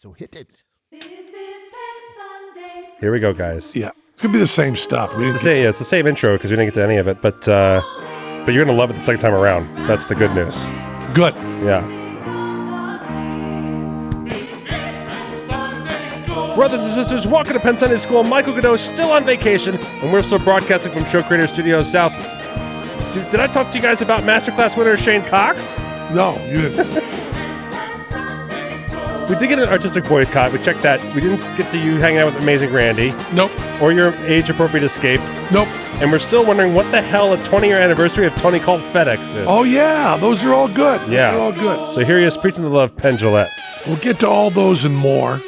So hit it. This is Penn Sunday School. Here we go, guys. Yeah, it's gonna be the same stuff. We didn't It's the same intro because we didn't get to any of it, but you're gonna love it the second time around. That's the good news. good. Yeah. Brothers and sisters, welcome to Penn Sunday School. Michael Godot is still on vacation, and we're still broadcasting from Show Creator Studios South. Did I talk to you guys about Masterclass winner Shane Cox? No, you didn't. We did get an artistic boycott. We checked that. We didn't get to you hanging out with amazing Randi. Nope. Or your age-appropriate escape. Nope. And we're still wondering what the hell a 20-year anniversary of Tony Called FedEx is. Oh yeah, those are all good. Yeah. Those are all good. So here he is preaching the love of Penn Jillette. We'll get to all those and more.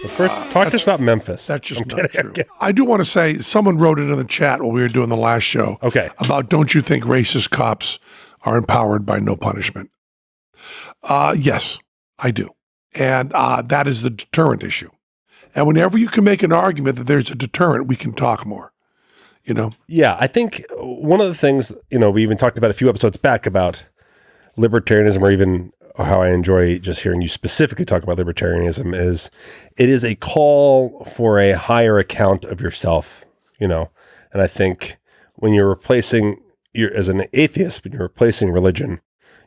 But first, talk to us about Memphis. That's just I'm not kidding. true. I do want to say, someone wrote it in the chat while we were doing the last show. Okay. About don't you think racist cops are empowered by no punishment? Yes, I do. And that is the deterrent issue. And whenever you can make an argument that there's a deterrent, we can talk more, you know? Yeah, I think one of the things, we even talked about a few episodes back about libertarianism, or even how I enjoy just hearing you specifically talk about libertarianism, is it is a call for a higher account of yourself, And I think when you're replacing, as an atheist, when you're replacing religion,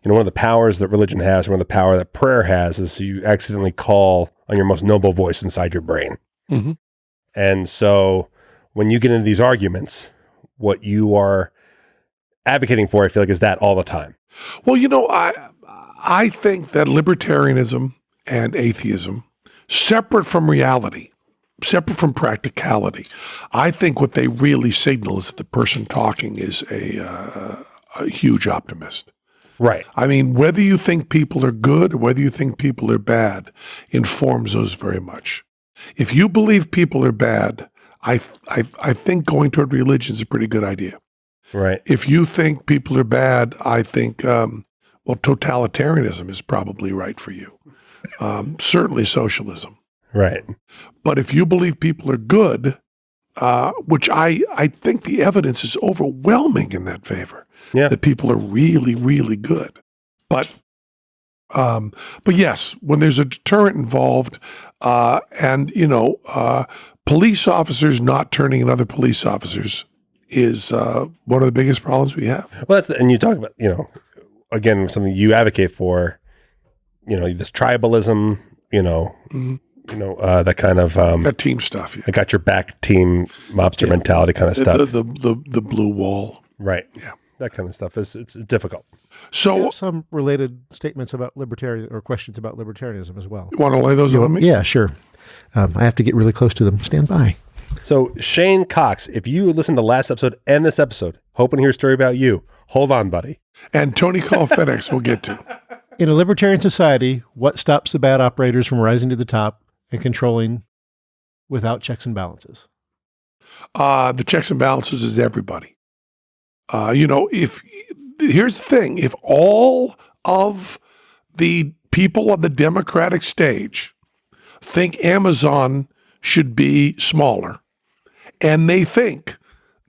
one of the powers that religion has, one of the power that prayer has, is you accidentally call on your most noble voice inside your brain. Mm-hmm. And so when you get into these arguments, what you are advocating for, I feel like, is that all the time. Well, I think that libertarianism and atheism, separate from reality, separate from practicality, I think what they really signal is that the person talking is a huge optimist. Right. I mean, whether you think people are good or whether you think people are bad informs those very much. If you believe people are bad, I think going toward religion is a pretty good idea. Right. If you think people are bad, I think, totalitarianism is probably right for you. Certainly socialism. Right. But if you believe people are good, which I think the evidence is overwhelming in that favor. Yeah. That people are really, really good. But yes, when there's a deterrent involved, and police officers not turning in other police officers is one of the biggest problems we have. Well, and you talk about, again, something you advocate for, this tribalism, that kind of That team stuff. Yeah. I got your back team mobster mentality kind of stuff. The blue wall. Right. Yeah. That kind of stuff it's difficult. So Some related statements about libertarian or questions about libertarianism as well. you want to lay those on me? Yeah, sure. I have to get really close to them. Stand by. So Shane Cox, if you listened to last episode and this episode, hoping to hear a story about you, hold on, buddy. And Tony Call FedEx we'll get to. In a libertarian society, what stops the bad operators from rising to the top and controlling without checks and balances? The checks and balances is everybody. If here's the thing, if all of the people on the Democratic stage think Amazon should be smaller, and they think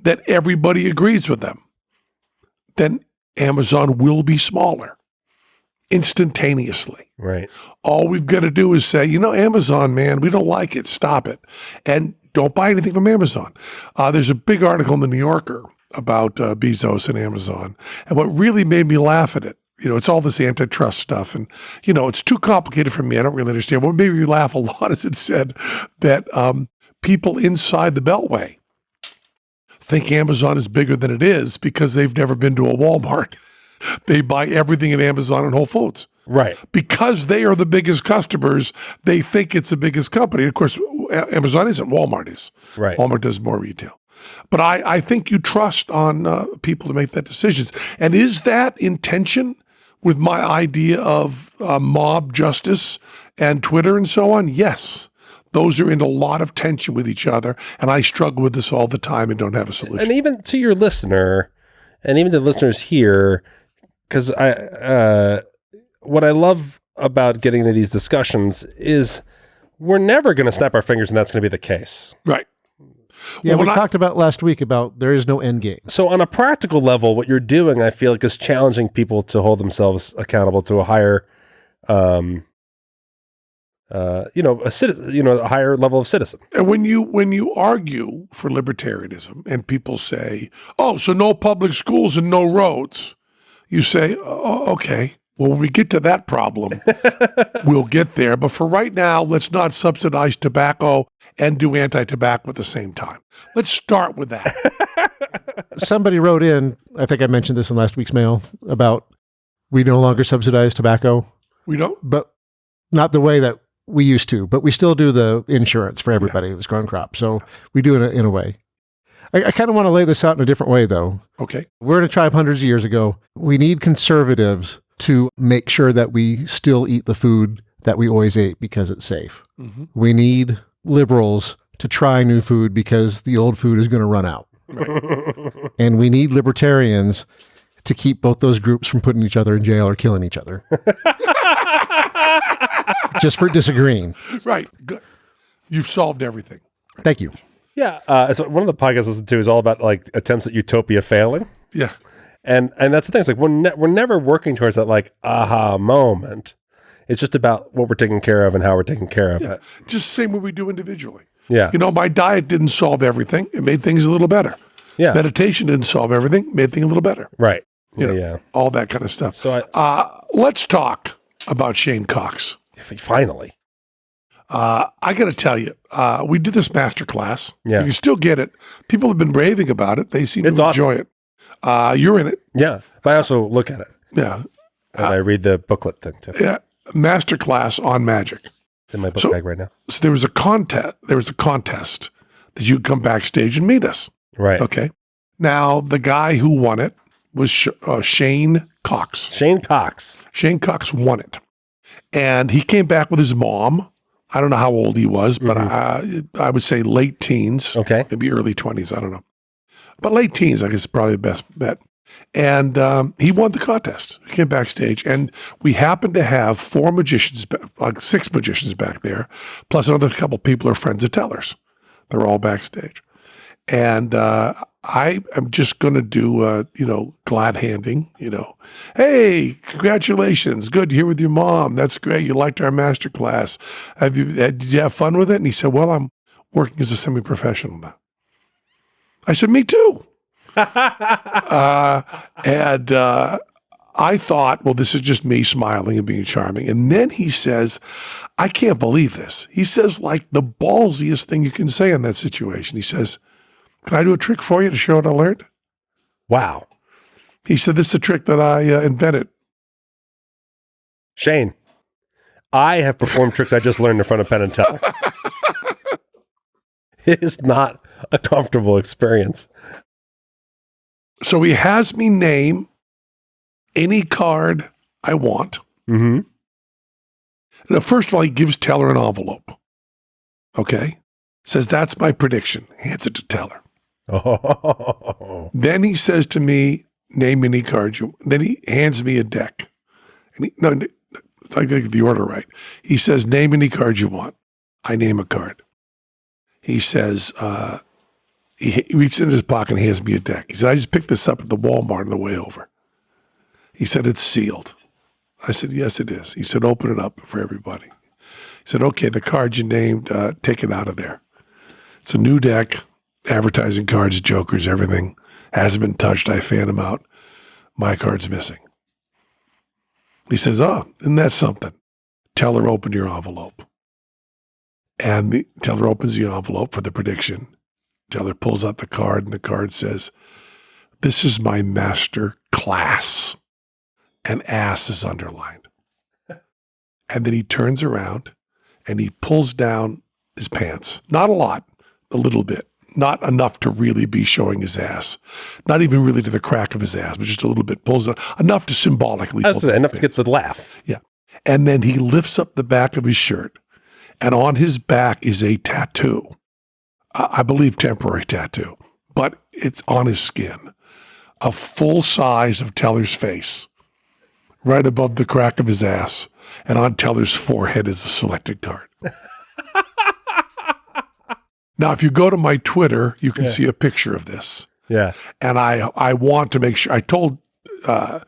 that everybody agrees with them, then Amazon will be smaller instantaneously. Right. All we've got to do is say, Amazon, man, we don't like it. Stop it. And don't buy anything from Amazon. There's a big article in the New Yorker about Bezos and Amazon. And what really made me laugh at it, it's all this antitrust stuff. And, it's too complicated for me. I don't really understand. What made me laugh a lot is it said that people inside the Beltway think Amazon is bigger than it is because they've never been to a Walmart. They buy everything at Amazon and Whole Foods. Right. Because they are the biggest customers, they think it's the biggest company. Of course, Amazon isn't, Walmart is. Right. Walmart does more retail. But I think you trust on people to make that decisions. And is that in tension with my idea of mob justice and Twitter and so on? Yes. Those are in a lot of tension with each other. And I struggle with this all the time and don't have a solution. And even to your listener, and even to listeners here, because what I love about getting into these discussions is we're never going to snap our fingers and that's going to be the case. Right. Yeah, Well, we talked about last week about there is no end game. So on a practical level, what you're doing, I feel like, is challenging people to hold themselves accountable to a higher a citizen, a higher level of citizen. And when you argue for libertarianism and people say, "Oh, so no public schools and no roads," you say, "Oh, okay. Well, when we get to that problem, we'll get there. But for right now, let's not subsidize tobacco and do anti-tobacco at the same time. Let's start with that." Somebody wrote in, I think I mentioned this in last week's mail, about we no longer subsidize tobacco, We don't. but not the way that we used to, but we still do the insurance for everybody that's growing crops. So we do it in a way. I kind of want to lay this out in a different way, though. Okay. We're in a tribe hundreds of years ago. We need conservatives to make sure that we still eat the food that we always ate because it's safe. Mm-hmm. We need liberals to try new food because the old food is going to run out. Right. And we need libertarians to keep both those groups from putting each other in jail or killing each other. Just for disagreeing. Right. Good. You've solved everything. Thank you. Yeah. So one of the podcasts I listen to is all about like attempts at utopia failing. Yeah. And that's the thing. It's like we're never working towards that like aha moment. It's just about what we're taking care of and how we're taking care of it. Just the same way we do individually. Yeah. My diet didn't solve everything. It made things a little better. Yeah. Meditation didn't solve everything. Made things a little better. Right. Yeah. All that kind of stuff. So let's talk about Shane Cox. Finally. I got to tell you, we did this masterclass. Yeah. You can still get it. People have been raving about it. They seem It's to awesome. enjoy it. You're in it. Yeah. But I also look at it Yeah. and I read the booklet thing too. Yeah. Masterclass on magic. It's in my book bag right now. So there was a contest that you could come backstage and meet us. Right. Okay. Now, the guy who won it was Shane Cox. Shane Cox. Shane Cox won it. And he came back with his mom. I don't know how old he was, but I would say late teens. Okay. Maybe early 20s. I don't know. But late teens, I guess, is probably the best bet. And he won the contest. He came backstage. And we happened to have 4 magicians, like 6 magicians back there, plus another couple people are friends of Tellers. They're all backstage. And I am just going to do, glad handing, Hey, congratulations. Good to hear with your mom. That's great. You liked our master class. Did you have fun with it? And he said, well, I'm working as a semi-professional now. I said, me too. And I thought, well, this is just me smiling and being charming. And then he says, I can't believe this. He says, like the ballsiest thing you can say in that situation. He says, can I do a trick for you to show what I learned? Wow. He said, this is a trick that I invented. Shane, I have performed tricks I just learned in front of Penn and Teller. It is not a comfortable experience. So he has me name any card I want. Mm-hmm. Now, first of all, he gives Teller an envelope. Okay? Says, that's my prediction. Hands it to Teller. Oh. Then he says to me, name any card you. Then he hands me a deck. And I get the order right. He says, name any card you want. I name a card. He says, he reaches in his pocket and hands me a deck. He said, I just picked this up at the Walmart on the way over. He said, it's sealed. I said, yes, it is. He said, open it up for everybody. He said, okay, the card you named, take it out of there. It's a new deck, advertising cards, jokers, everything. Hasn't been touched. I fan them out. My card's missing. He says, oh, isn't that something? Teller, open your envelope. And the Teller opens the envelope for the prediction. Teller pulls out the card, and the card says, this is my master class. And ass is underlined. And then he turns around and he pulls down his pants. Not a lot, a little bit. Not enough to really be showing his ass. Not even really to the crack of his ass, but just a little bit. Pulls it enough to symbolically That's pull enough to get the laugh. Yeah. And then he lifts up the back of his shirt. And on his back is a tattoo. I believe temporary tattoo. But it's on his skin. A full size of Teller's face. Right above the crack of his ass. And on Teller's forehead is a selected card. Now, if you go to my Twitter, you can see a picture of this. Yeah. And I want to make sure, I told I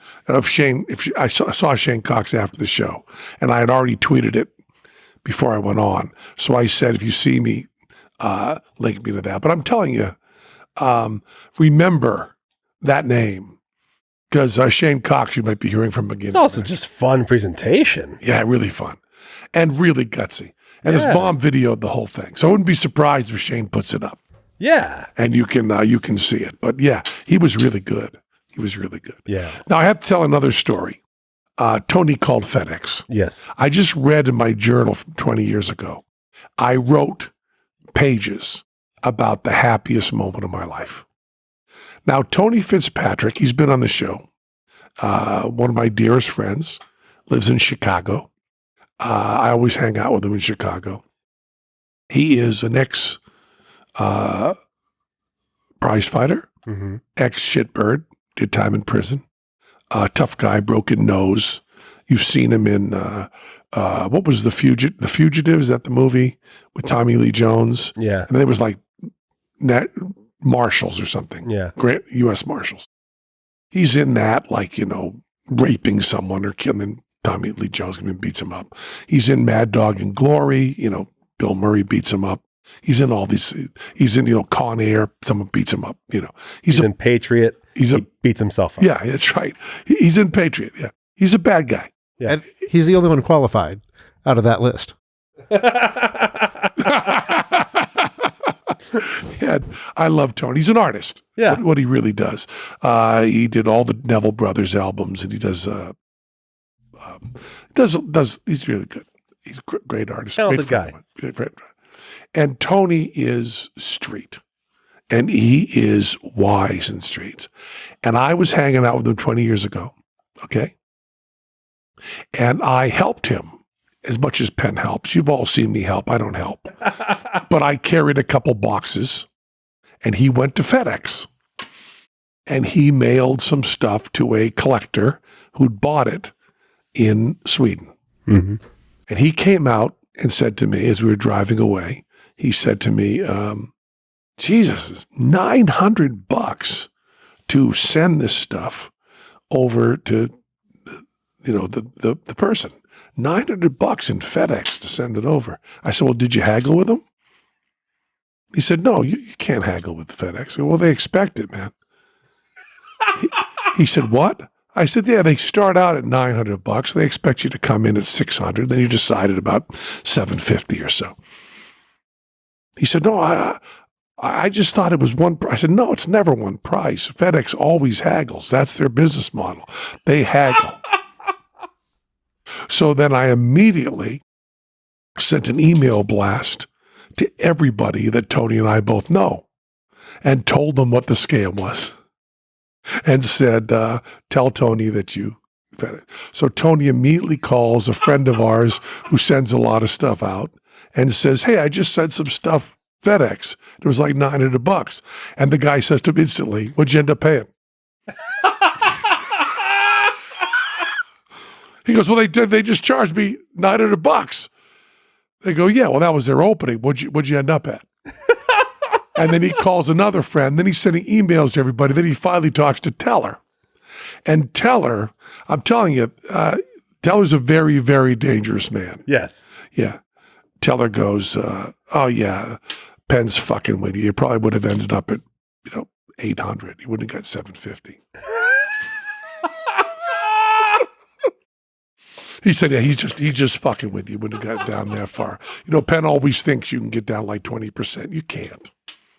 saw Shane Cox after the show, and I had already tweeted it before I went on. So I said, if you see me, link me to that. But I'm telling you, remember that name, because Shane Cox, you might be hearing from again. It's also just fun presentation. Yeah, really fun and really gutsy. And his mom videoed the whole thing. So I wouldn't be surprised if Shane puts it up. Yeah. And you can see it. But yeah, he was really good. He was really good. Yeah. Now I have to tell another story. Tony called FedEx. Yes. I just read in my journal from 20 years ago, I wrote pages about the happiest moment of my life. Now, Tony Fitzpatrick, he's been on the show. One of my dearest friends, lives in Chicago. I always hang out with him in Chicago. He is an ex prize fighter, ex shitbird, did time in prison. Tough guy, broken nose. You've seen him in, what was The Fugitive? The Fugitive, is that the movie with Tommy Lee Jones? Yeah. And it was like Marshals or something. Yeah. Great U.S. Marshals. He's in that, like, raping someone or killing Tommy Lee Jones and beats him up. He's in Mad Dog and Glory. Bill Murray beats him up. He's in all these. He's in, Con Air. Someone beats him up. He's in Patriot. He beats himself up. Yeah, that's right. He's in Patriot. Yeah. He's a bad guy. Yeah. And he's the only one qualified out of that list. Yeah, I love Tony. He's an artist. Yeah. What he really does. He did all the Neville Brothers albums, and he does. He's really good. He's a great artist. Talented great guy. And Tony is street, and he is wise in streets. And I was hanging out with him 20 years ago. Okay. And I helped him as much as Penn helps. You've all seen me help. I don't help. But I carried a couple boxes, and he went to FedEx. And he mailed some stuff to a collector who'd bought it in Sweden. Mm-hmm. And he came out and said to me, as we were driving away, he said to me, Jesus, it's $900 to send this stuff over to the person. $900 in FedEx to send it over. I said, well, did you haggle with them? He said, no, you can't haggle with FedEx. I said, well, they expect it, man. He said, what? I said, yeah, they start out at $900. They expect you to come in at $600. Then you decide at about $750 or so. He said, no, I just thought it was one price. I said, no, it's never one price. FedEx always haggles. That's their business model. They haggle. So then I immediately sent an email blast to everybody that Tony and I both know and told them what the scam was and said, tell Tony that you fed it. So Tony immediately calls a friend of ours who sends a lot of stuff out and says, hey, I just sent some stuff FedEx. It was like $900. And the guy says to him instantly, what'd you end up paying? He goes, well, they just charged me $900. They go, yeah, well, that was their opening. What'd you end up at? And then he calls another friend. Then he's sending emails to everybody. Then he finally talks to Teller. And Teller, I'm telling you, Teller's a very, very dangerous man. Yes. Yeah. Teller goes, oh, yeah, Penn's fucking with you. You probably would have ended up at, 800. You wouldn't have got 750. He said, yeah, he's just fucking with you. Wouldn't have got down that far. Penn always thinks you can get down like 20%. You can't.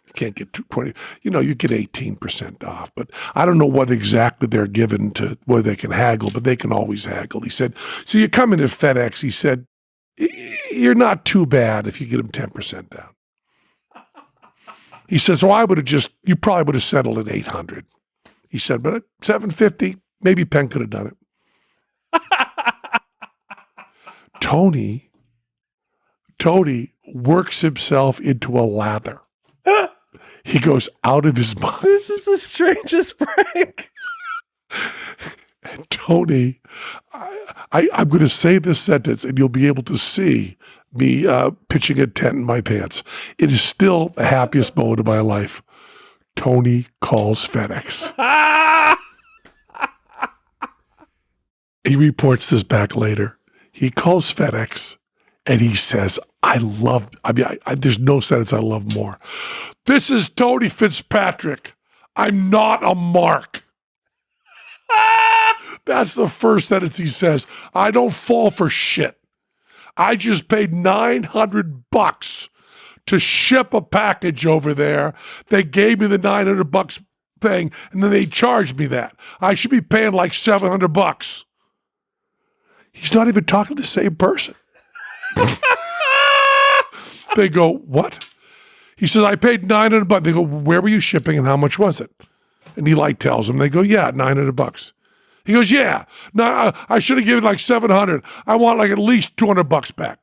You can't get 20. You get 18% off. But I don't know what exactly they're given to where they can haggle, but they can always haggle. He said, so you come into FedEx, he said, you're not too bad if you get them 10% down. He says, so you probably would have settled at 800. He said, but at 750, maybe Penn could have done it. Tony works himself into a lather. He goes out of his mind. This is the strangest prank. And Tony, I'm going to say this sentence and you'll be able to see me pitching a tent in my pants. It is still the happiest moment of my life. Tony calls FedEx. He reports this back later. He calls FedEx And he says, there's no sentence I love more. This is Tony Fitzpatrick. I'm not a mark. That's the first sentence he says. I don't fall for shit. I just paid $900 to ship a package over there. They gave me the $900 thing, and then they charged me that. I should be paying like $700. He's not even talking to the same person. They go, what? He says, I paid $900. They go, where were you shipping and how much was it? And he like tells them. They go, yeah, $900. He goes, yeah. No, I should have given like $700. I want like at least $200 back.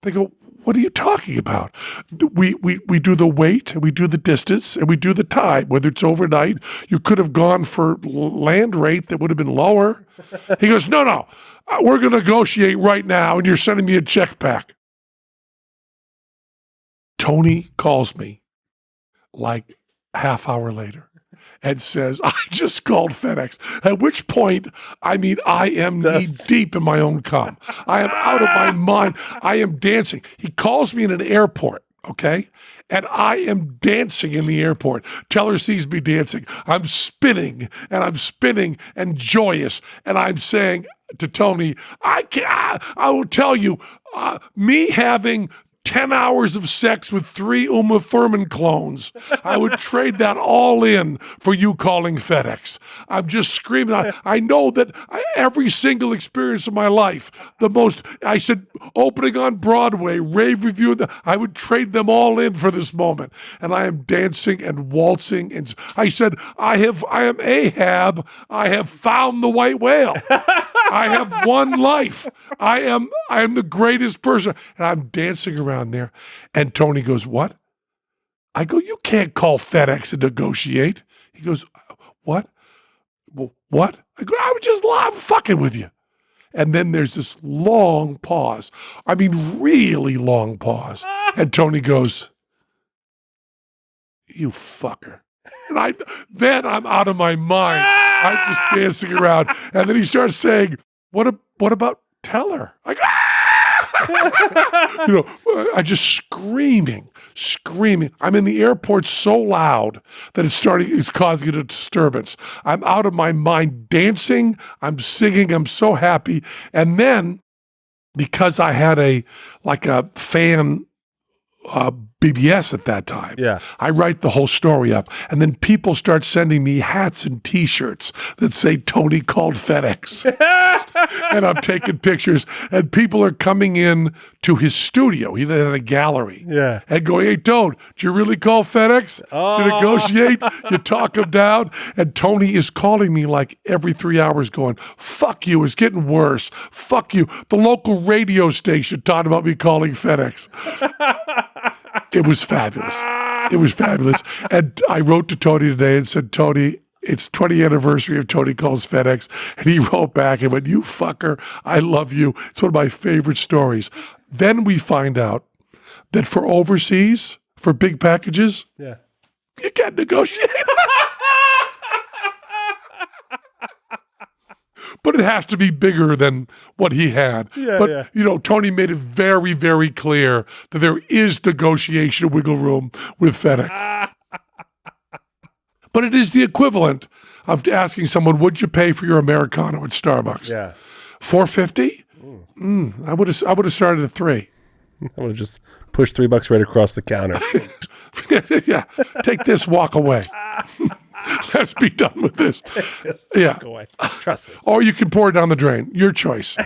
They go, what are you talking about? We do the weight, and we do the distance, and we do the time, whether it's overnight. You could have gone for land rate that would have been lower. He goes, no, we're going to negotiate right now, and you're sending me a check back. Tony calls me like half hour later and says, I just called FedEx. At which point, I am knee deep in my own cum. I am out of my mind. I am dancing. He calls me in an airport, okay? And I am dancing in the airport. Teller sees me dancing. I'm spinning and joyous. And I'm saying to Tony, I will tell you, me having 10 hours of sex with 3 Uma Thurman clones, I would trade that all in for you calling FedEx. I'm just screaming. I know that every single experience of my life, I said, opening on Broadway, rave review, I would trade them all in for this moment. And I am dancing and waltzing. And I said, I am Ahab. I have found the white whale. I have one life. I am the greatest person. And I'm dancing around there. And Tony goes, what? I go, you can't call FedEx and negotiate. He goes, what? Well, what? I go, I was just fucking with you. And then there's this long pause. I mean, really long pause. And Tony goes, you fucker. And then I'm out of my mind. I'm just dancing around. And then he starts saying, what about Teller? I go, I just screaming. I'm in the airport so loud that it's causing a disturbance. I'm out of my mind dancing. I'm singing. I'm so happy. And then because I had a fan BBS at that time. Yeah. I write the whole story up, and then people start sending me hats and T-shirts that say Tony called FedEx. And I'm taking pictures, and people are coming in to his studio. He had a gallery. Yeah. And going, hey, Tone, did you really call FedEx to negotiate? You talk him down? And Tony is calling me like every 3 hours going, fuck you, it's getting worse. Fuck you. The local radio station talked about me calling FedEx. It was fabulous. And I wrote to Tony today and said, Tony, it's 20th anniversary of Tony Calls FedEx. And he wrote back and went, you fucker, I love you. It's one of my favorite stories. Then we find out that for overseas, for big packages, yeah, you can't negotiate. But it has to be bigger than what he had. But Tony made it very, very clear that there is negotiation wiggle room with FedEx. But it is the equivalent of asking someone, would you pay for your Americano at Starbucks? Yeah. $4.50? I would have started at $3. I would have just pushed $3 right across the counter. Yeah. Take this, walk away. Let's be done with this. Yeah. Go away. Trust me. Or you can pour it down the drain. Your choice.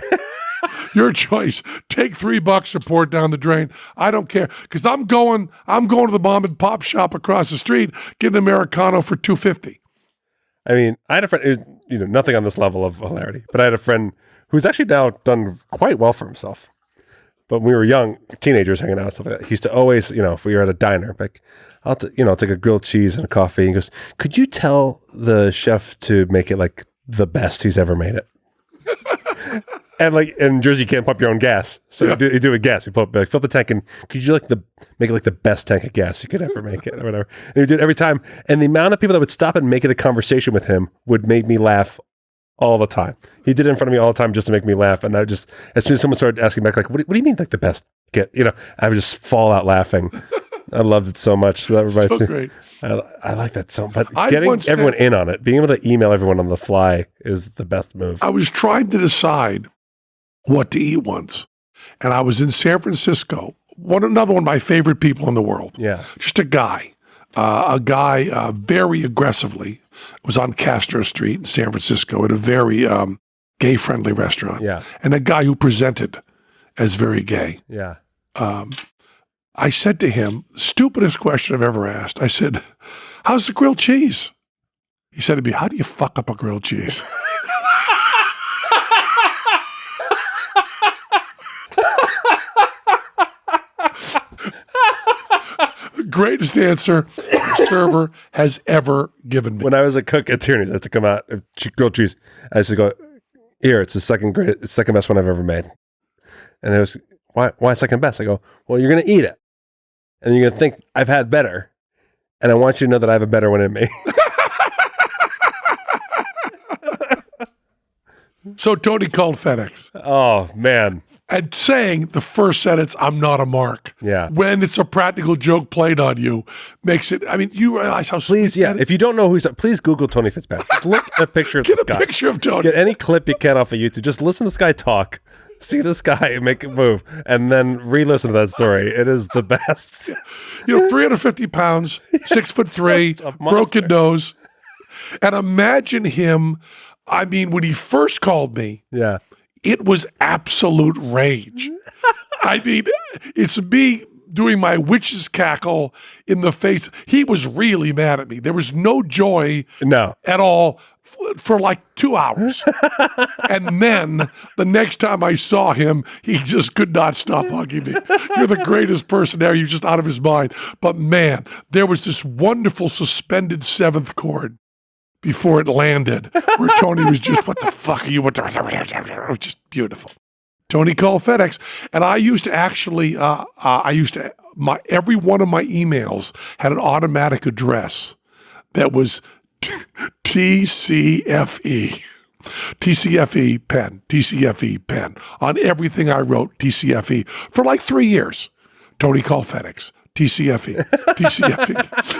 Your choice. Take $3 or pour it down the drain. I don't care. Because I'm going to the mom and pop shop across the street, getting an Americano for $2.50. I mean, I had a friend, nothing on this level of hilarity, but I had a friend who's actually now done quite well for himself. But when we were young, teenagers hanging out and stuff like that, he used to always, if we were at a diner, like, I'll take a grilled cheese and a coffee. And he goes, could you tell the chef to make it like the best he's ever made it? And like in Jersey, you can't pump your own gas. So you do it with gas. You fill the tank and could you make it like the best tank of gas you could ever make it or whatever. And he did it every time. And the amount of people that would stop and make it a conversation with him would make me laugh all the time. He did it in front of me all the time just to make me laugh. And I just, as soon as someone started asking back, like, what do you mean, like the best get? You know, I would just fall out laughing. I loved it so much. So that reminds me. Great. I like that so much. But I getting once everyone said- in on it, being able to email everyone on the fly is the best move. I was trying to decide what to eat once, and I was in San Francisco. Another one of my favorite people in the world. Yeah. Just a guy very aggressively was on Castro Street in San Francisco at a very gay-friendly restaurant. Yeah. And a guy who presented as very gay. Yeah. I said to him, stupidest question I've ever asked. I said, how's the grilled cheese? He said to me, how do you fuck up a grilled cheese? Greatest answer the server has ever given me. When I was a cook at Tierney's, I had to come out, grilled cheese. I used to go, here, it's the second best one I've ever made. And it was, why second best? I go, well, you're going to eat it. And you're going to think I've had better. And I want you to know that I have a better one in me. So Tony called FedEx Oh, man. and saying the first sentence, I'm not a mark. Yeah. When it's a practical joke played on you, makes it, I mean, you realize how Please, sweet yeah. that is? If you don't know please Google Tony Fitzpatrick. Just look at a picture of Get this a guy. picture of Tony. Get any clip you can off of YouTube. Just listen to this guy talk. See this guy make a move. And then re-listen to that story. It is the best. 350 pounds, 6'3", A monster. broken nose. And imagine him, I mean, when he first called me, Yeah. it was absolute rage. I mean, it's me doing my witch's cackle in the face. He was really mad at me. There was no joy No. at all for like 2 hours. And then the next time I saw him, he just could not stop hugging me. You're the greatest person there. You're just out of his mind. But man, there was this wonderful suspended seventh chord before it landed, where Tony was just, what the fuck are you? It was just beautiful. Tony called FedEx, and I used to actually, every one of my emails had an automatic address that was TCFE. TCFE Penn, TCFE Penn. On everything I wrote, TCFE for like 3 years. Tony called FedEx. TCFE, TCFE,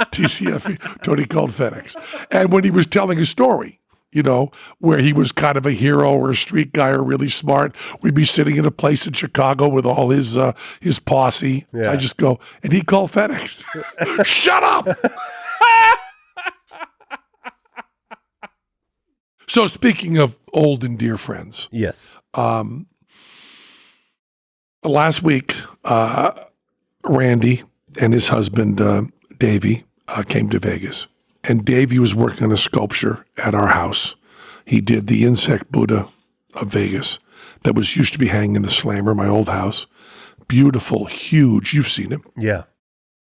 TCFE. Tony called FedEx. And when he was telling his story, you know, where he was kind of a hero or a street guy or really smart, we'd be sitting in a place in Chicago with all his posse. Yeah. I just go, and he called FedEx. Shut up! So speaking of old and dear friends, Yes. last week, Randi and his husband, Davey, came to Vegas. And Davey was working on a sculpture at our house. He did the insect Buddha of Vegas that was used to be hanging in the Slammer, my old house. Beautiful, huge. You've seen it. Yeah.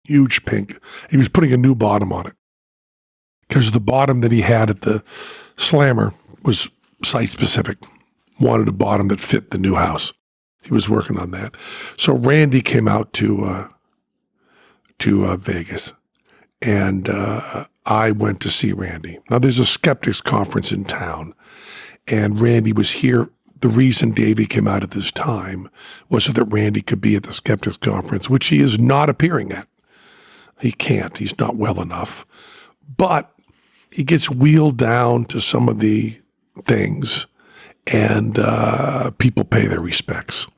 Huge pink. He was putting a new bottom on it because the bottom that he had at the Slammer was site-specific. Wanted a bottom that fit the new house. He was working on that. So Randi came out to Vegas, and I went to see Randi. Now, there's a skeptics conference in town, and Randi was here. The reason Davey came out at this time was so that Randi could be at the skeptics conference, which he is not appearing at. He can't. He's not well enough. But he gets wheeled down to some of the things, and people pay their respects.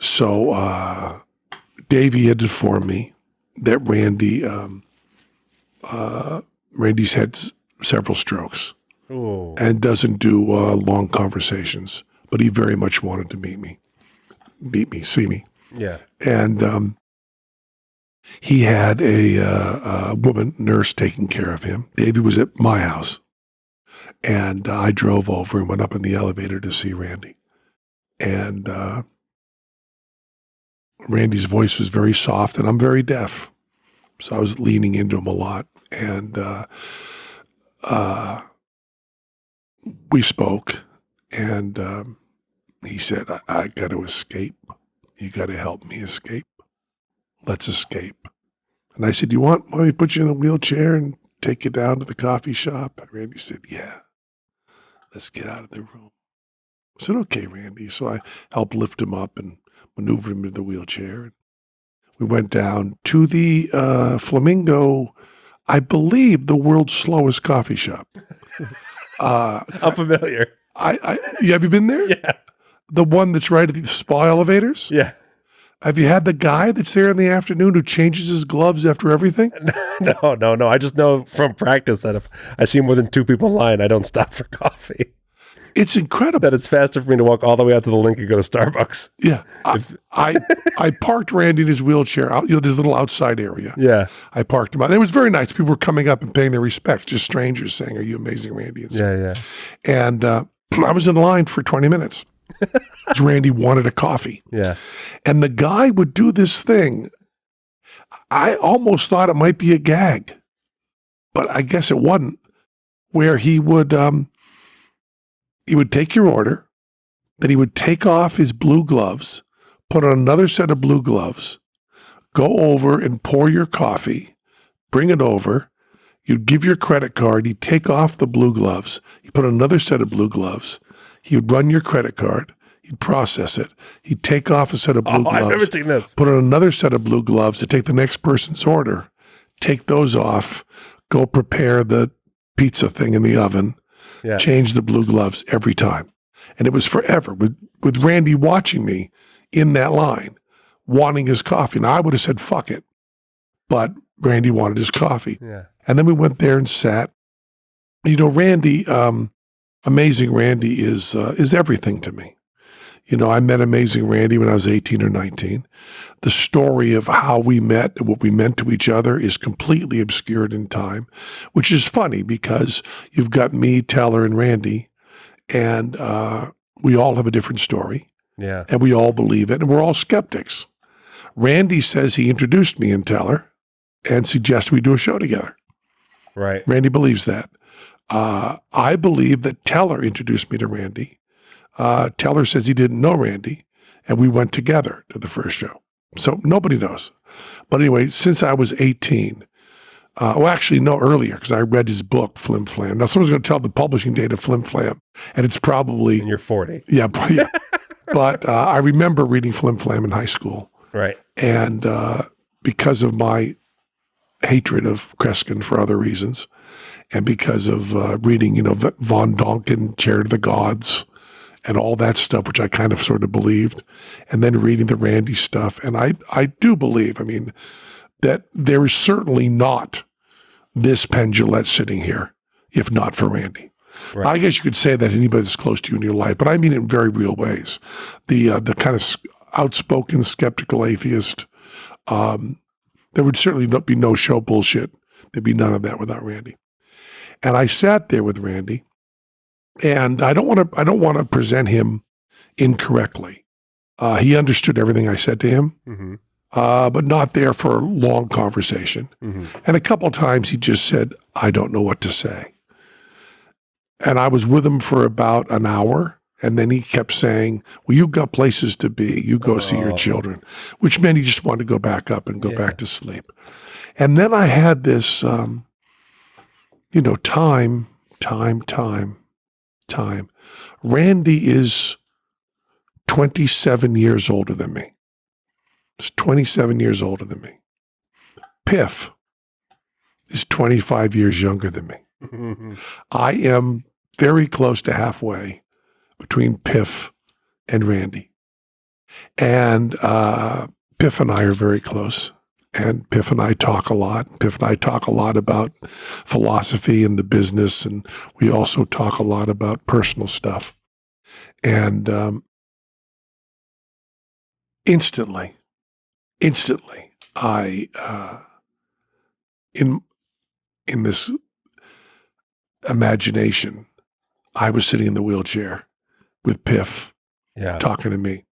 So Davey had informed me that Randy's had several strokes Ooh. and doesn't do long conversations, but he very much wanted to see me. Yeah. And he had a woman nurse taking care of him. Davey was at my house, and I drove over and went up in the elevator to see Randi. And Randy's voice was very soft, and I'm very deaf, so I was leaning into him a lot. And we spoke, and he said, I got to escape. You got to help me escape. Let's escape. And I said, do you want me to put you in a wheelchair and take you down to the coffee shop? And Randi said, yeah. let's get out of the room. I said, okay, Randy. So I helped lift him up and maneuvered him into the wheelchair. We went down to the Flamingo, I believe the world's slowest coffee shop. I'm familiar. Have you been there? Yeah. The one that's right at the spa elevators? Yeah. Have you had the guy that's there in the afternoon who changes his gloves after everything? No. I just know from practice that if I see more than 2 people in line, I don't stop for coffee. It's incredible. That it's faster for me to walk all the way out to the link and go to Starbucks. Yeah. I parked Randy in his wheelchair out, this little outside area. Yeah. I parked him out. It was very nice. People were coming up and paying their respects, just strangers saying, "Are you amazing, Randy?" And so, Yeah. And I was in line for 20 minutes. 'Cause Randy wanted a coffee. Yeah. And the guy would do this thing. I almost thought it might be a gag, but I guess it wasn't, where he would take your order, then he would take off his blue gloves, put on another set of blue gloves, go over and pour your coffee, bring it over. You'd give your credit card. He'd take off the blue gloves. He'd put on another set of blue gloves. He would run your credit card. He'd process it. He'd take off a set of blue gloves. I've never seen this. Put on another set of blue gloves to take the next person's order. Take those off. Go prepare the pizza thing in the oven. Yeah. Change the blue gloves every time. And it was forever with Randy watching me in that line, wanting his coffee. Now, I would have said, fuck it. But Randy wanted his coffee. Yeah. And then we went there and sat. Randy, Amazing Randy is everything to me. I met Amazing Randy when I was 18 or 19. The story of how we met and what we meant to each other is completely obscured in time, which is funny because you've got me, Teller, and Randy, and we all have a different story. Yeah. And we all believe it, and we're all skeptics. Randy says he introduced me and Teller and suggests we do a show together. Right. Randy believes that. I believe that Teller introduced me to Randy. Teller says he didn't know Randy, and we went together to the first show. So nobody knows. But anyway, since I was 18, actually no, earlier, because I read his book, Flim Flam. Now someone's going to tell the publishing date of Flim Flam, and it's probably... And you're 40. Yeah. But I remember reading Flim Flam in high school. Right. And because of my hatred of Kreskin for other reasons, and because of reading, Von Donkin, Chariots of the Gods, and all that stuff, which I kind of sort of believed, and then reading the Randy stuff. And I do believe, that there is certainly not this Penn sitting here, if not for Randy. Right. I guess you could say that anybody that's close to you in your life, but I mean it in very real ways. The kind of outspoken, skeptical atheist, there would certainly be no show bullshit. There'd be none of that without Randy. And I sat there with Randy, and I don't want to present him incorrectly. He understood everything I said to him, mm-hmm. But not there for a long conversation. Mm-hmm. And a couple of times he just said, "I don't know what to say." And I was with him for about an hour, and then he kept saying, "Well, you've got places to be. You go see your children," which meant he just wanted to go back up and go back to sleep. And then I had this, time. Randy is 27 years older than me. He's 27 years older than me. Piff is 25 years younger than me. Mm-hmm. I am very close to halfway between Piff and Randy. And Piff and I are very close. And Piff and I talk a lot. Piff and I talk a lot about philosophy and the business, and we also talk a lot about personal stuff. And instantly, I in this imagination, I was sitting in the wheelchair with Piff, talking to me,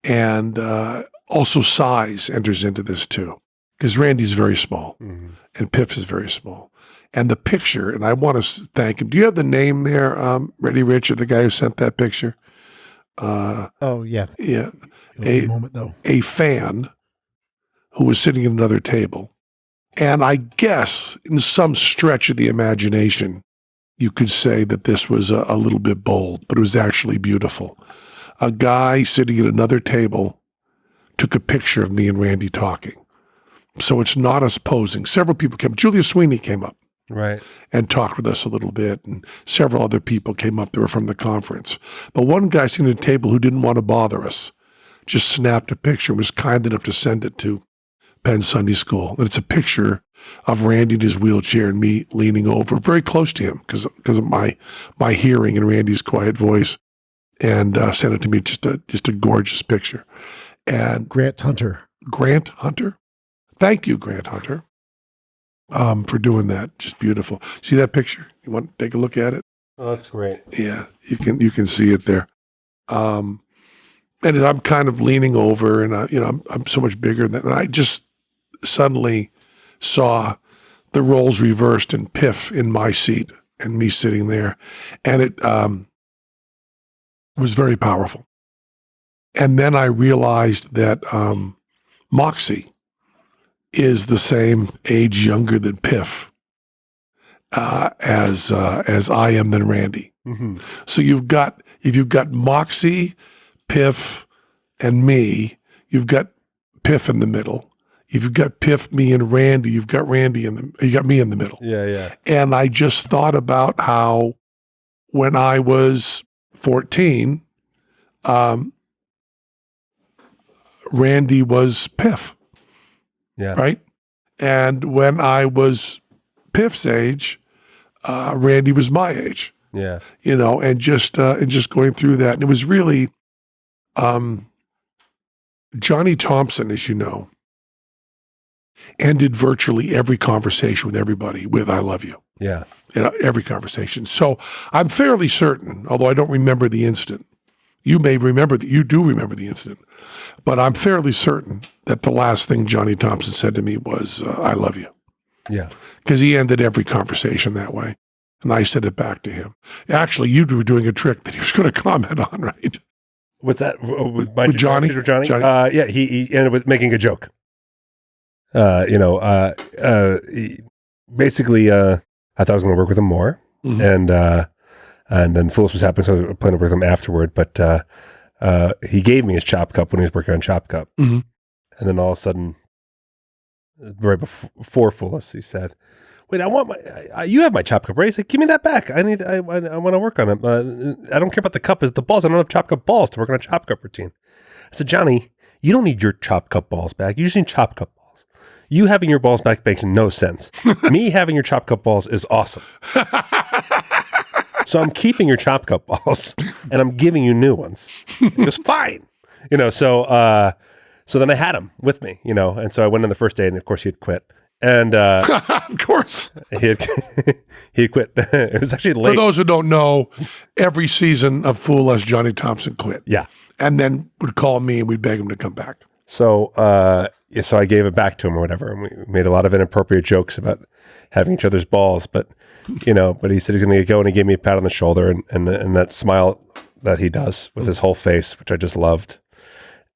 and also size enters into this too. Because Randy's very small, mm-hmm. and Piff is very small. And the picture, and I want to thank him. Do you have the name there, Ready Rich, or the guy who sent that picture? Oh, yeah. Yeah. A moment, though. A fan who was sitting at another table. And I guess in some stretch of the imagination, you could say that this was a little bit bold, but it was actually beautiful. A guy sitting at another table took a picture of me and Randi talking. So it's not us posing. Several people came. Julia Sweeney came up. Right. And talked with us a little bit, and several other people came up that were from the conference. But one guy sitting at a table who didn't want to bother us just snapped a picture and was kind enough to send it to Penn Sunday School. And it's a picture of Randi in his wheelchair and me leaning over very close to him because of my hearing and Randi's quiet voice, and sent it to me. Just a gorgeous picture. And Grant Hunter. Grant Hunter? Thank you, Grant Hunter. For doing that. Just beautiful. See that picture? You want to take a look at it? Oh, that's great. Yeah, you can see it there. And I'm kind of leaning over, and I'm so much bigger than I just suddenly saw the roles reversed and Piff in my seat and me sitting there, and it was very powerful. And then I realized that Moxie is the same age younger than Piff as I am than Randi. Mm-hmm. So if you've got Moxie, Piff, and me, you've got Piff in the middle. If you've got Piff, me, and Randi, you got me in the middle. Yeah. And I just thought about how when I was 14, Randi was Piff. Yeah. Right. And when I was Piff's age, Randi was my age. Yeah. And just going through that. And it was really, Johnny Thompson, as you know, ended virtually every conversation with everybody with "I love you." Yeah. Every conversation. So I'm fairly certain, although I don't remember the incident. You may remember that you do remember the incident, but I'm fairly certain that the last thing Johnny Thompson said to me was, "I love you." Yeah. Because he ended every conversation that way. And I said it back to him. Actually, you were doing a trick that he was going to comment on, right? What's that? With Johnny? Johnny? Johnny. Yeah, he ended with making a joke. Basically, I thought I was going to work with him more. Mm-hmm. And then Foolish was happening, so I was planning to work with him afterward. But he gave me his chop cup when he was working on Chop Cup. Mm-hmm. And then all of a sudden, right before Foolish, he said, "Wait, I want my. You have my Chop Cup, right?" He's like, "Give me that back. I want to work on it. I don't care about the cup. It's the balls. I don't have Chop Cup balls to work on a Chop Cup routine." I said, "Johnny, you don't need your Chop Cup balls back. You just need Chop Cup balls. You having your balls back makes no sense. Me having your Chop Cup balls is awesome. So I'm keeping your Chop Cup balls and I'm giving you new ones." He goes, "Fine." So then I had him with me, and so I went in the first day, and of course he had quit. And of course, he had quit. It was actually late. For those who don't know, every season of Fool Us, Johnny Thompson quit. Yeah. And then would call me and we'd beg him to come back. So so I gave it back to him or whatever, and we made a lot of inappropriate jokes about having each other's balls, but but he said he's going to go, and he gave me a pat on the shoulder and that smile that he does with his whole face, which I just loved,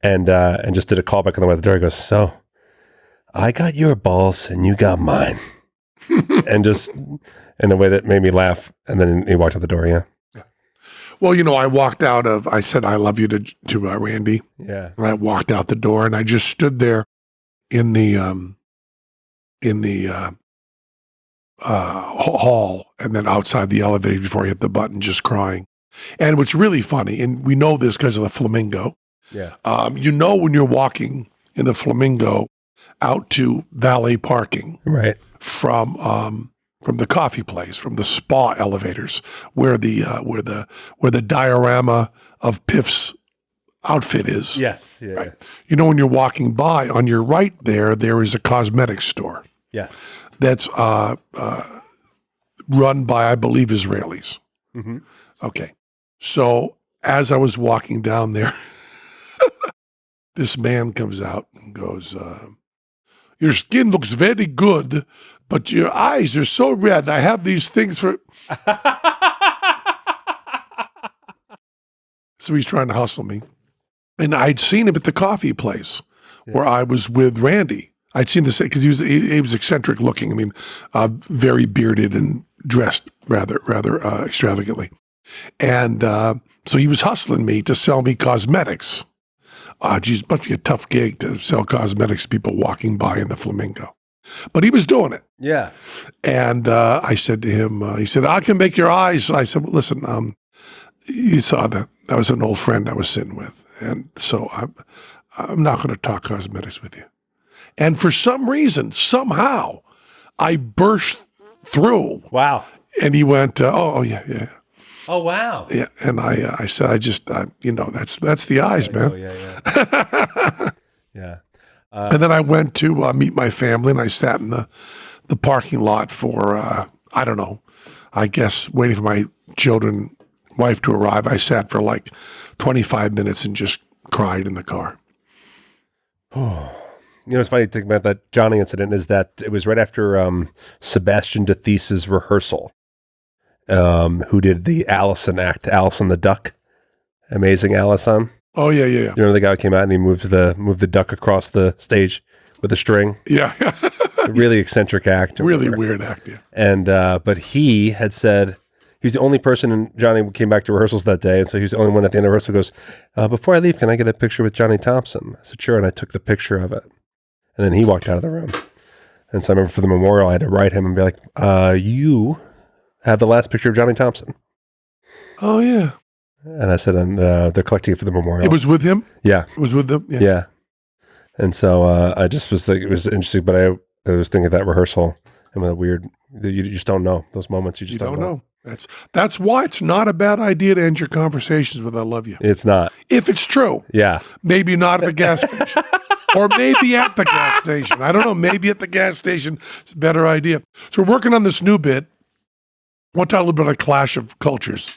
and just did a callback on the way to the door. He goes, "So I got your balls and you got mine," and just in a way that made me laugh. And then he walked out the door. Yeah. Well, I said, "I love you" to Randi. Yeah. And I walked out the door, and I just stood there in the hall, and then outside the elevator before I hit the button, just crying. And what's really funny, and we know this because of the Flamingo. Yeah. When you're walking in the Flamingo out to valet parking, Right. from the coffee place, from the spa elevators, where the diorama of Piff's outfit is. Yes. Yeah. Right. When you're walking by, on your right there is a cosmetics store. Yeah. That's run by, I believe, Israelis. Mm-hmm. Okay. So as I was walking down there, this man comes out and goes, "Your skin looks very good, but your eyes are so red. I have these things for..." So he's trying to hustle me. And I'd seen him at the coffee place where I was with Randi. I'd seen this because he was eccentric looking. I mean, very bearded and dressed rather extravagantly. And so he was hustling me to sell me cosmetics. Geez, must be a tough gig to sell cosmetics to people walking by in the Flamingo. But he was doing it. Yeah. And I said to him, he said, I can make your eyes. I said, well, listen, you saw that. That was an old friend I was sitting with. And so I'm not going to talk cosmetics with you. And for some reason, somehow, I burst through. Wow. And he went, oh, yeah. Oh, wow. Yeah. And I said, that's the eyes, man. Oh, yeah. Yeah. And then I went to meet my family, and I sat in the parking lot for, I don't know, I guess waiting for my wife to arrive. I sat for like 25 minutes and just cried in the car. You know, it's funny to think about that Johnny incident is that it was right after Sebastian DeThese's rehearsal, who did the Allison act, Allison the Duck, Amazing Allison. Oh, yeah. You remember the guy who came out and he moved the duck across the stage with a string? Yeah. A really eccentric act. Really weird act, yeah. And, but he had said, he was the only person, and Johnny came back to rehearsals that day, and so he was the only one at the end of rehearsal goes, before I leave, can I get a picture with Johnny Thompson? I said, sure, and I took the picture of it. And then he walked out of the room. And so I remember for the memorial, I had to write him and be like, you have the last picture of Johnny Thompson. Oh, yeah. And I said, and they're collecting it for the memorial. It was with him? Yeah. It was with them? Yeah. And so I just was like, it was interesting, but I was thinking of that rehearsal and the weird, you just don't know those moments. You just don't know. That's why it's not a bad idea to end your conversations with "I love you." It's not. If it's true. Yeah. Maybe not at the gas station. Or maybe at the gas station. I don't know. Maybe at the gas station. It's a better idea. So we're working on this new bit. I want to talk a little bit about a clash of cultures.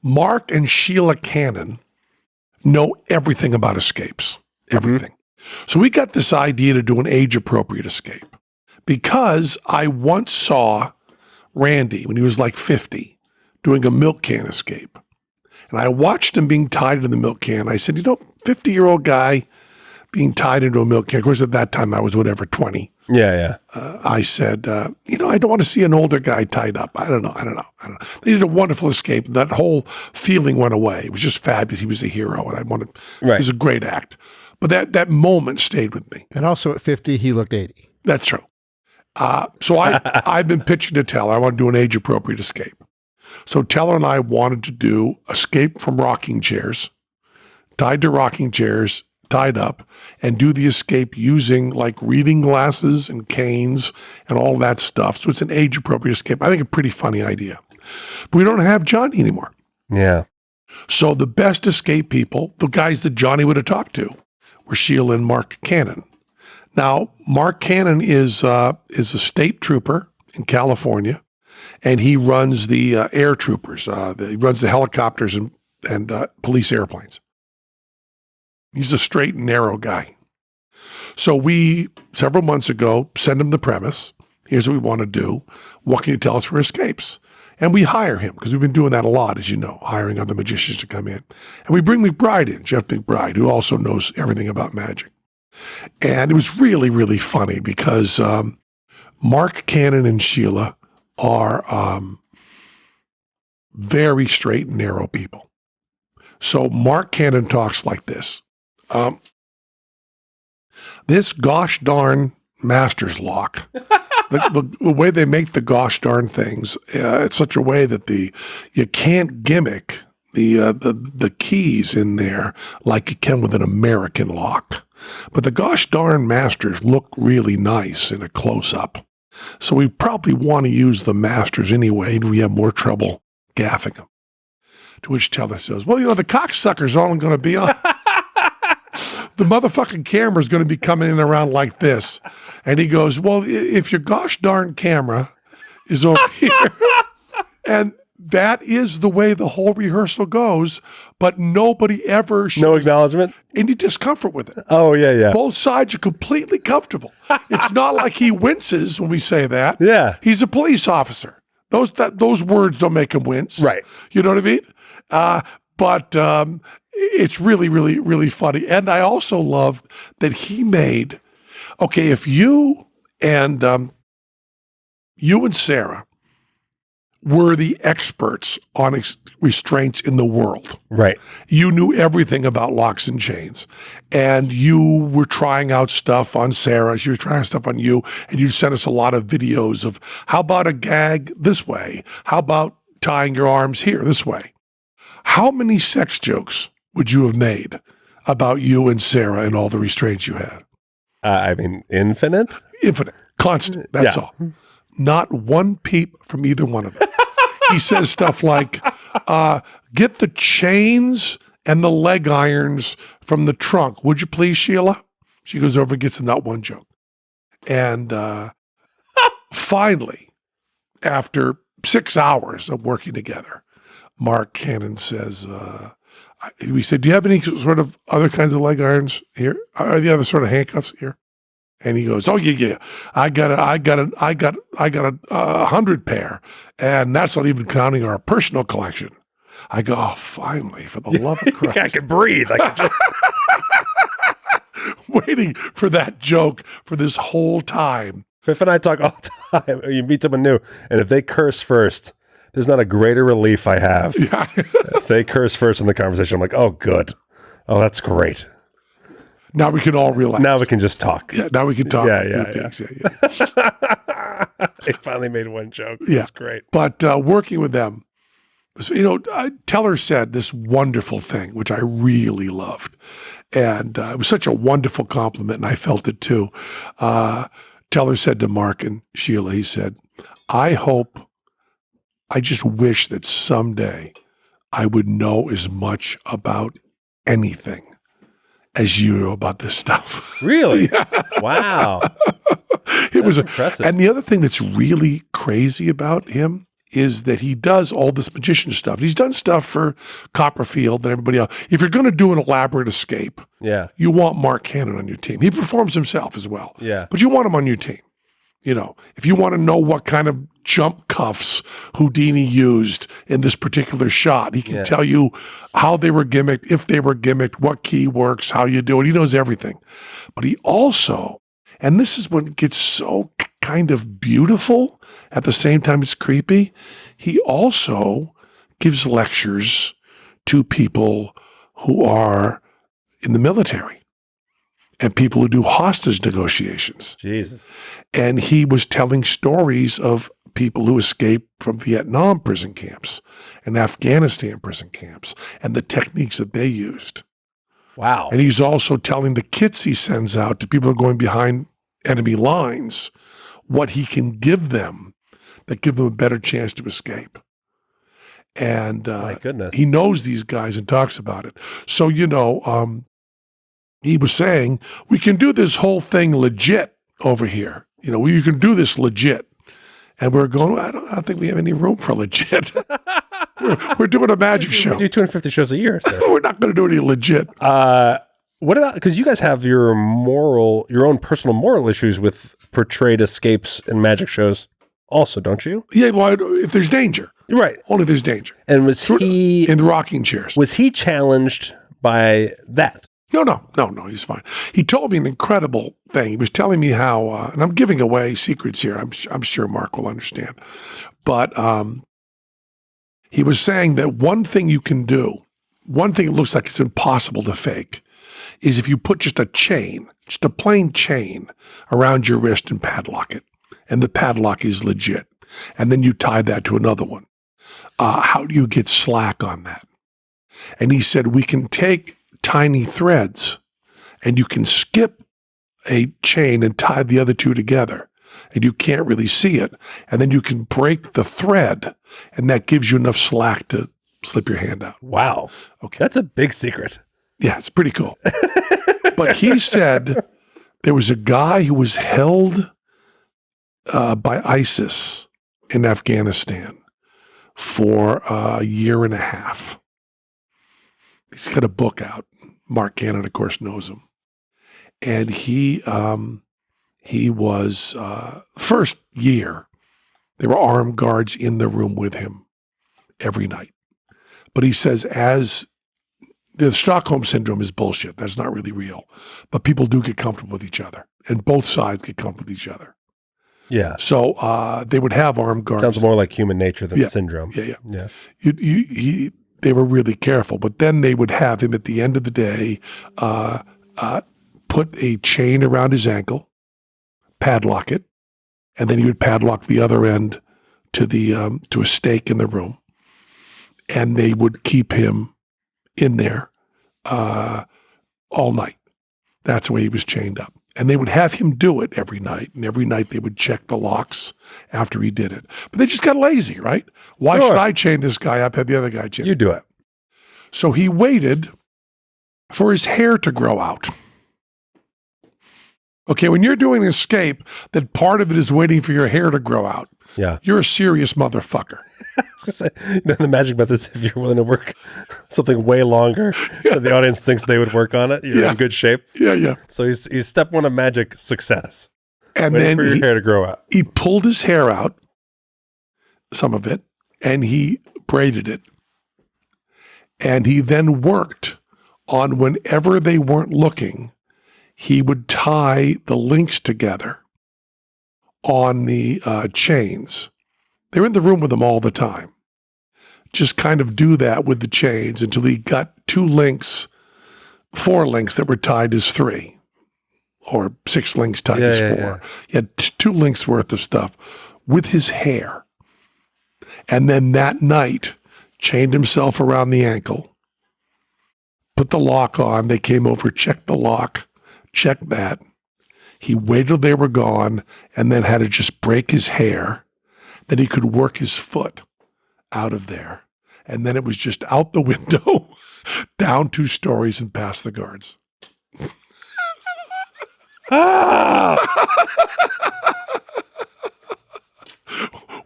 Mark and Sheila Cannon know everything about escapes. Everything. So we got this idea to do an age-appropriate escape because I once saw Randi, when he was like 50, doing a milk can escape. And I watched him being tied to the milk can. I said, 50-year-old guy being tied into a milk can. Of course, at that time, I was 20. Yeah. I said, I don't want to see an older guy tied up. I don't know. They did a wonderful escape. That whole feeling went away. It was just fabulous. He was a hero, and it was a great act. But that moment stayed with me. And also at 50, he looked 80. That's true. So I've been pitching to Teller. I want to do an age-appropriate escape. So Teller and I wanted to do escape from rocking chairs, tied to rocking chairs, tied up, and do the escape using like reading glasses and canes and all that stuff. So it's an age-appropriate escape. I think a pretty funny idea. But we don't have Johnny anymore. Yeah. So the best escape people, the guys that Johnny would have talked to, were Sheila and Mark Cannon. Now, Mark Cannon is a state trooper in California, and he runs the air troopers. He runs the helicopters and police airplanes. He's a straight and narrow guy. So we, several months ago, sent him the premise. Here's what we want to do. What can you tell us for escapes? And we hire him, because we've been doing that a lot, as you know, hiring other magicians to come in. And we bring McBride in, Jeff McBride, who also knows everything about magic. And it was really, really funny because Mark Cannon and Sheila are very straight and narrow people. So Mark Cannon talks like this. This gosh darn master's lock, the way they make the gosh darn things, it's such a way that you can't gimmick the keys in there like you can with an American lock. But the gosh darn masters look really nice in a close-up. So we probably want to use the masters anyway, and we have more trouble gaffing them. To which Teller says, well, the cocksucker's only going to be on. The motherfucking camera's going to be coming in around like this. And he goes, well, if your gosh darn camera is over here, and that is the way the whole rehearsal goes, but nobody ever shows No acknowledgement? any discomfort with it. Oh, yeah. Both sides are completely comfortable. It's not like he winces when we say that. Yeah. He's a police officer. Those words don't make him wince. Right. You know what I mean? But it's really, really, really funny. And I also love that he made, if you and Sarah were the experts on restraints in the world. Right. You knew everything about locks and chains, and you were trying out stuff on Sarah. She was trying stuff on you, and you sent us a lot of videos of how about a gag this way? How about tying your arms here this way? How many sex jokes would you have made about you and Sarah and all the restraints you had? I mean, infinite? Infinite, constant, that's all. Not one peep from either one of them. He says stuff like, get the chains and the leg irons from the trunk. Would you please, Sheila? She goes over and gets not one joke. And finally, after 6 hours of working together, Mark Cannon says, we said, do you have any sort of other kinds of leg irons here? Are the other sort of handcuffs here? And he goes, oh yeah. I got a 100 pair, and that's not even counting our personal collection. I go, oh, finally, for the love of Christ. I can breathe. I can just... Waiting for that joke for this whole time. Biff and I talk all the time. You meet someone new, and if they curse first, there's not a greater relief I have. Yeah. If they curse first in the conversation, I'm like, oh, good. Oh, that's great. Now we can all relax. Now we can just talk. Yeah, now we can talk. Yeah. Yeah. They finally made one joke. Yeah. That's great. But working with them, Teller said this wonderful thing, which I really loved. And it was such a wonderful compliment, and I felt it too. Teller said to Mark and Sheila, he said, I just wish that someday I would know as much about anything as you know about this stuff. Really? Yeah. Wow. It was impressive. And the other thing that's really crazy about him is that he does all this magician stuff. He's done stuff for Copperfield and everybody else. If you're going to do an elaborate escape, you want Mark Cannon on your team. He performs himself as well. Yeah. But you want him on your team. If you want to know what kind of jump cuffs Houdini used in this particular shot, he can tell you how they were gimmicked, if they were gimmicked, what key works, how you do it. He knows everything. But he also, and this is when it gets so kind of beautiful, at the same time it's creepy, he also gives lectures to people who are in the military and people who do hostage negotiations. Jesus. And he was telling stories of people who escaped from Vietnam prison camps and Afghanistan prison camps and the techniques that they used. Wow. And he's also telling the kits he sends out to people who are going behind enemy lines what he can give them that give them a better chance to escape. And my goodness, he knows these guys and talks about it. So, he was saying, we can do this whole thing legit over here. You can do this legit. And we're going, I don't think we have any room for legit. we're doing a magic show. We do 250 shows a year. So. We're not going to do any legit. What about, because you guys have your own personal moral issues with portrayed escapes in magic shows also, don't you? Yeah, well, if there's danger. Right. Only if there's danger. And was he... in the rocking chairs. Was he challenged by that? No, he's fine. He told me an incredible thing. He was telling me how, and I'm giving away secrets here. I'm sure Mark will understand. But he was saying that one thing you can do, one thing that looks like it's impossible to fake, is if you put just a plain chain around your wrist and padlock it, and the padlock is legit, and then you tie that to another one. How do you get slack on that? And he said, we can take tiny threads and you can skip a chain and tie the other two together and you can't really see it. And then you can break the thread and that gives you enough slack to slip your hand out. Wow. Okay. That's a big secret. Yeah, it's pretty cool. But he said there was a guy who was held by ISIS in Afghanistan for a year and a half. He's got a book out. Mark Cannon, of course, knows him. And he was, first year, there were armed guards in the room with him every night. But he says, as the Stockholm Syndrome is bullshit. That's not really real. But people do get comfortable with each other. And both sides get comfortable with each other. Yeah. So they would have armed guards. Sounds more like human nature than Yeah. syndrome. Yeah. They were really careful, but then they would have him at the end of the day put a chain around his ankle, padlock it, and then he would padlock the other end to a stake in the room, and they would keep him in there all night. That's the way he was chained up. And they would have him do it every night. And every night they would check the locks after he did it. But they just got lazy, right? Why Sure. should I chain this guy up, have the other guy chain? You do it. So he waited for his hair to grow out. Okay, when you're doing an escape, that part of it is waiting for your hair to grow out. Yeah. You're a serious motherfucker. The magic method is if you're willing to work something way longer than the audience thinks they would work on it, you're in good shape. Yeah. So he's step one of magic success. And Waiting then for your hair to grow out. he pulled his hair out, some of it, and he braided it. And he then worked on whenever they weren't looking, he would tie the links together on the chains. They're in the room with him all the time. Just kind of do that with the chains until he got 4 links that were tied as 3, or 6 links tied as 4. Yeah. He had 2 links worth of stuff with his hair. And then that night, chained himself around the ankle, put the lock on. They came over, checked the lock, checked that. He waited till they were gone and then had to just break his hair. Then he could work his foot out of there. And then it was just out the window, down 2 stories and past the guards.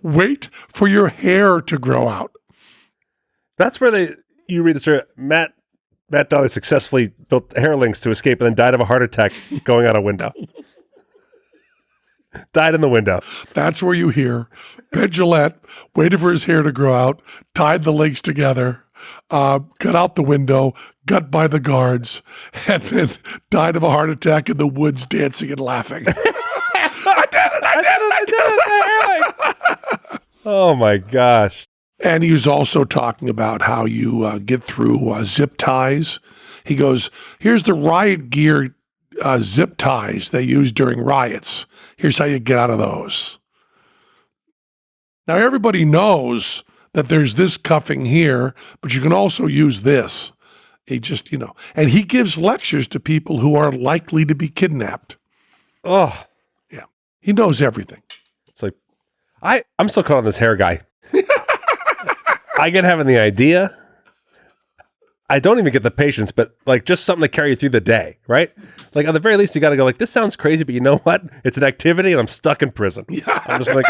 Wait for your hair to grow out. That's where you read the story. Matt Dolly successfully built hair links to escape and then died of a heart attack going out a window. Died in the window. That's where you hear Ben Gillette waited for his hair to grow out, tied the links together, got out the window, got by the guards, and then died of a heart attack in the woods dancing and laughing. I did it! Oh my gosh. And he was also talking about how you get through zip ties. He goes, here's the riot gear zip ties they use during riots. Here's how you get out of those. Now, everybody knows that there's this cuffing here, but you can also use this. He just, and he gives lectures to people who are likely to be kidnapped. Oh. Yeah. He knows everything. It's like, I'm still caught on this hair guy. I get having the idea. I don't even get the patience, but like just something to carry you through the day, right? Like at the very least, you got to go like, this sounds crazy, but you know what? It's an activity and I'm stuck in prison. Yeah. I'm just going to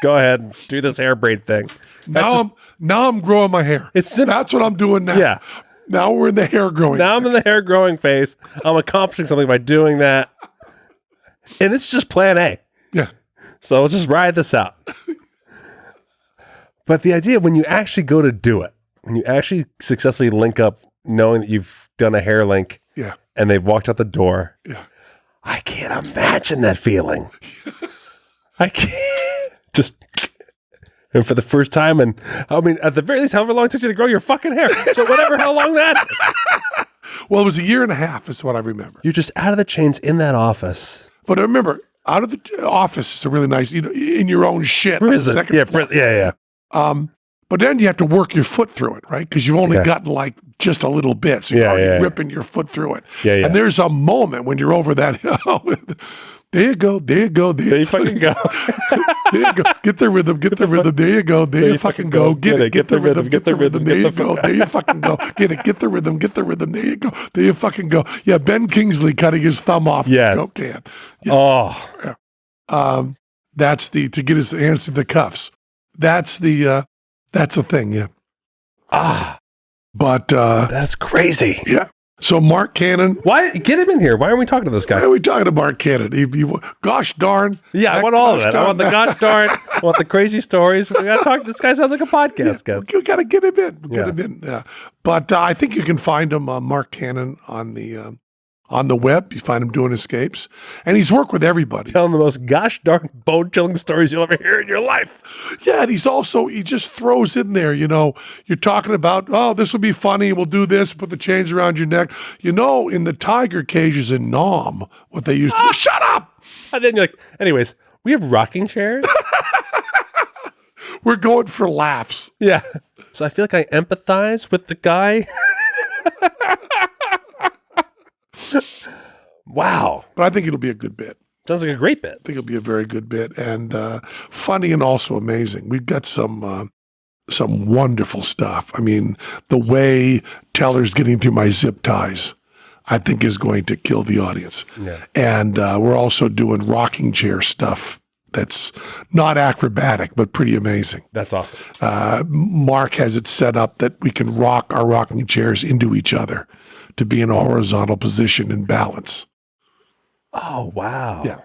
go ahead and do this hair braid thing. Now I'm growing my hair. It's simple. That's what I'm doing now. Yeah. Now we're in the hair growing. Now I'm in the hair growing phase. I'm accomplishing something by doing that. And it's just plan A. Yeah. So let's just ride this out. But the idea when you actually go to do it, when you actually successfully link up knowing that you've done a hair link and they've walked out the door, I can't imagine that feeling. I can't. Just, and for the first time, and I mean, at the very least, however long it takes you to grow your fucking hair. So whatever, how long that is. Well, it was 1.5 years is what I remember. You're just out of the chains in that office. But I remember, out of the office is a really nice, in your own shit. Prison. Yeah. But then you have to work your foot through it, right? Because you've only gotten like just a little bit. So you're already ripping your foot through it. Yeah. And there's a moment when you're over that. There you go. There you fucking go. There you go. Get the rhythm. There you go. There you fucking go. Get it. Get the rhythm. There you go. There you fucking go. Get it. Get the rhythm. There you go. There you fucking go. Yeah, Ben Kingsley cutting his thumb off the Coke can. Yeah. Oh. Yeah. That's to get his hands through the cuffs. That's the thing. Yeah. But that's crazy. Yeah. So Mark Cannon. Why get him in here? Why are we talking to this guy? Why are we talking to Mark Cannon? Gosh darn. Yeah, I want all of that. I want the gosh darn. I want the crazy stories. We got to talk. This guy sounds like a podcast guy. We got to get him in. Get him in. Yeah. But I think you can find him, Mark Cannon, on the On the web, you find him doing escapes. And he's worked with everybody. Telling the most gosh darn bone-chilling stories you'll ever hear in your life. Yeah, and he just throws in there, you're talking about, oh, this will be funny, we'll do this, put the chains around your neck. In the tiger cages in Nam, what they used to do, shut up! And then you're like, anyways, we have rocking chairs? We're going for laughs. Yeah. So I feel like I empathize with the guy. Wow. But I think it'll be a good bit. Sounds like a great bit. I think it'll be a very good bit and funny and also amazing. We've got some wonderful stuff. I mean, the way Teller's getting through my zip ties, I think is going to kill the audience. Yeah. And we're also doing rocking chair stuff that's not acrobatic, but pretty amazing. That's awesome. Mark has it set up that we can rock our rocking chairs into each other to be in a horizontal position in balance. Oh, wow. Yeah.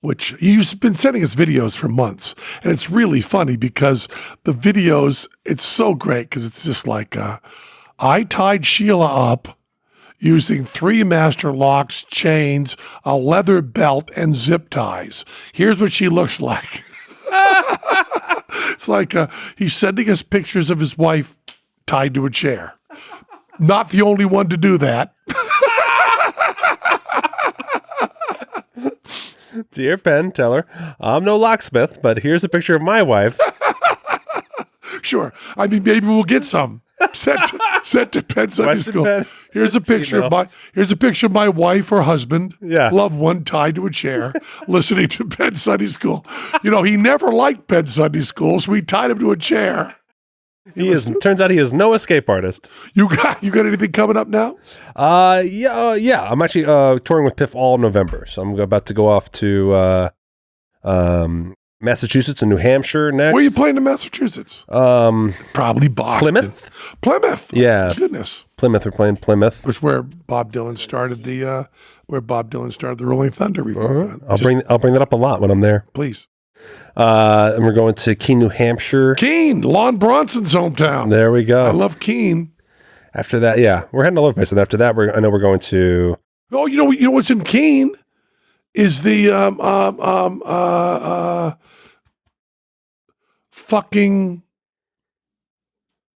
Which he's been sending us videos for months. And it's really funny because the videos, it's so great because it's just like, I tied Sheila up using 3 master locks, chains, a leather belt, and zip ties. Here's what she looks like. It's like he's sending us pictures of his wife tied to a chair. Not the only one to do that. Dear Penn, Teller, I'm no locksmith, but here's a picture of my wife. Sure. I mean, maybe we'll get some. Sent to Penn Sunday Western School. Penn. Here's a picture of my wife or husband, Yeah. loved one, tied to a chair, listening to Penn Sunday School. He never liked Penn Sunday School, so we tied him to a chair. Turns out he is no escape artist. You got anything coming up now? Yeah. I'm actually touring with Piff all November, so I'm about to go off to Massachusetts and New Hampshire next. Where are you playing in Massachusetts? Probably Boston. Plymouth. Yeah. Oh, goodness. Plymouth. We're playing Plymouth. Which where Bob Dylan started the Rolling Thunder. I'll bring that up a lot when I'm there. Please. And we're going to Keene, New Hampshire. Keene, Lon Bronson's hometown. There we go. I love Keene. After that, yeah, we're heading all over the place. And after that, I know we're going to. Oh, you know what's in Keene is the fucking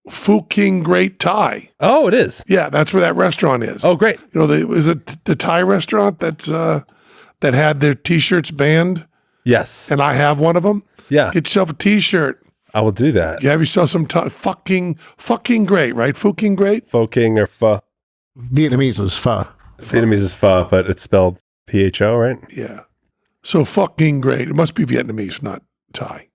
Fuking Great Thai. Oh, it is. Yeah, that's where that restaurant is. Oh, great. Is it the Thai restaurant that had their T-shirts banned? Yes. And I have one of them. Yeah. Get yourself a T-shirt. I will do that. You have yourself some fucking great, right? Fucking great. Foking or pho. Vietnamese is pho. Vietnamese is pho, but it's spelled PHO, right? Yeah. So fucking great. It must be Vietnamese, not Thai.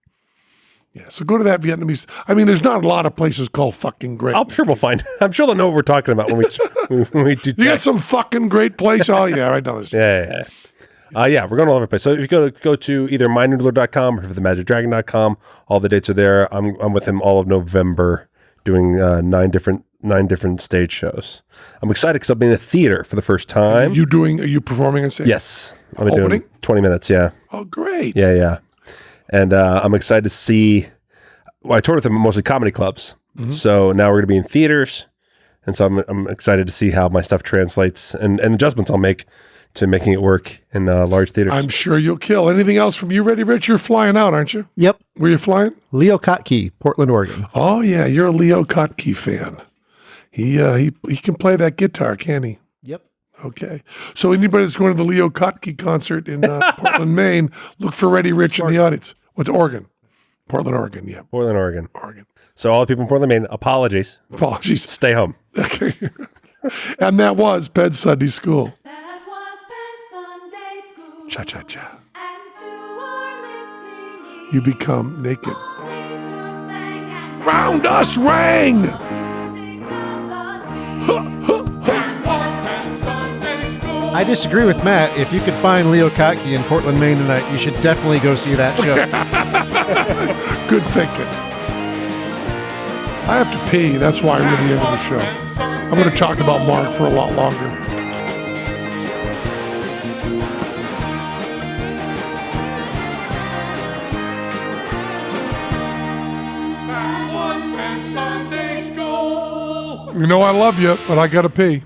Yeah. So go to that Vietnamese. I mean, there's not a lot of places called fucking great. I'm sure we'll find. I'm sure they'll know what we're talking about when we do. You got some fucking great place. Oh yeah, right down the street. Yeah. Yeah, we're going all over the place. So if you go to either mynoodler.com or themagicdragon.com, all the dates are there. I'm with him all of November doing 9 different stage shows. I'm excited because I'll be in a theater for the first time. Are you performing on stage? Yes. I'll be Opening? doing 20 minutes, yeah. Oh, great. Yeah. And I'm excited to see, I toured with them mostly comedy clubs. Mm-hmm. So now we're going to be in theaters. And so I'm excited to see how my stuff translates and adjustments I'll make to making it work in large theaters. I'm sure you'll kill. Anything else from you, Ready Rich? You're flying out, aren't you? Yep. Where you flying? Leo Kottke, Portland, Oregon. Oh yeah, you're a Leo Kottke fan. He can play that guitar, can he? Yep. Okay. So anybody that's going to the Leo Kottke concert in Portland, Maine, look for Ready Rich in the audience. What's Oregon? Portland, Oregon. Yeah. Portland, Oregon. Oregon. So all the people in Portland, Maine, apologies. Apologies. Stay home. Okay. And that was Penn Sunday School. That was Penn Sunday School. Cha-cha-cha. And to our listening ears, You become naked. nature sang and Round us rang! music of the sea. I disagree with Matt. If you could find Leo Kottke in Portland, Maine tonight, you should definitely go see that show. Good thinking. I have to pee. That's why I'm at the end of the show. I'm going to talk about Mark for a lot longer. That was Penn Sunday School. You know I love you, but I got to pee.